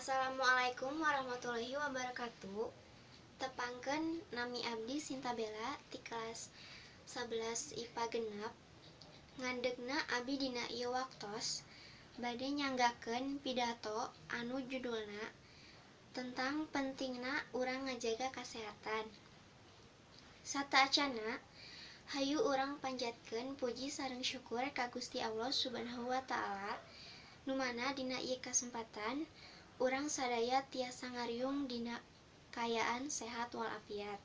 Assalamualaikum warahmatullahi wabarakatuh. Tepangkeun nami abdi Sinta Bella ti kelas 11 IPA genep. Ngandegna abdi dina ieu waktos bade nyanggakeun pidato anu judulna tentang pentingna urang ngajaga kasehatan. Sataacana hayu urang panjatkeun puji sareng syukur ka Gusti Allah Subhanahu wa taala nu mana dina ieu kasempatan urang sadaya tiasa ngariung dina kayaan sehat walafiat.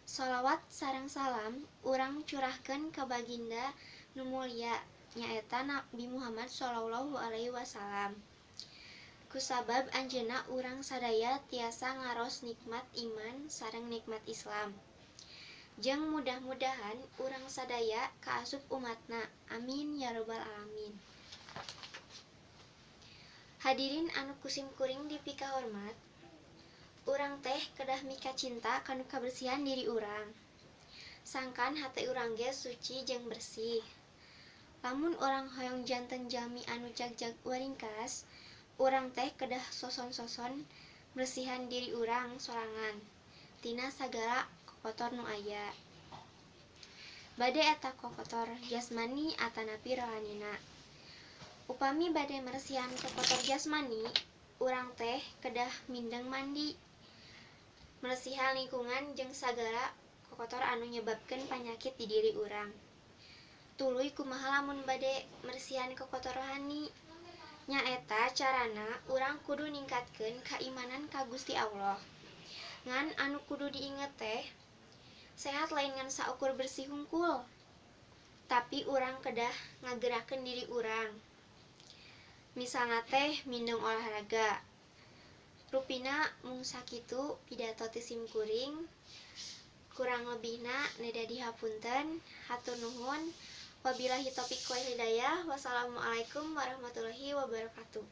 Sholawat sareng salam urang curahkeun ka baginda nu mulia nyaeta Nabi Muhammad sallallahu alaihi wasallam. Kusabab anjeunna urang sadaya tiasa ngaros nikmat iman sareng nikmat Islam. Jeung mudah-mudahan urang sadaya kaasup umatna. Amin ya rabbal alamin. Hadirin anu kusim kuring dipika hormat, urang teh kedah mika cinta kanu kabersihan diri urang. Sangkan hate urang ge suci jeung bersih. Lamun urang hoyong janten jalmi anu jag-jag waringkas, urang teh kedah soson-soson bersihan diri urang sorangan tina sagala kokotor nu aya. Bade eta kokotor jasmani atanapi rohanina. Upami bade meresihan kokotor jasmani, urang teh kedah mindeng mandi, meresihan lingkungan jeung sagala kokotor anu nyebabkeun panyakit di diri urang. Tuluy kumaha lamun bade meresihan kokotor rohani? Nyaeta carana urang kudu ningkatkeun kaimanan ka Gusti Allah. Ngan anu kudu diinget teh, sehat lain ngan saukur bersih hungkul, tapi urang kedah ngagerakeun diri urang. Misalna teh mindeng olahraga. Rupina mung sakitu pidato ti sim kuring. Kurang lebihna neda dihapunten. Hatur nuhun. Wabillahi taufiq wal hidayah. Wassalamualaikum warahmatullahi wabarakatuh.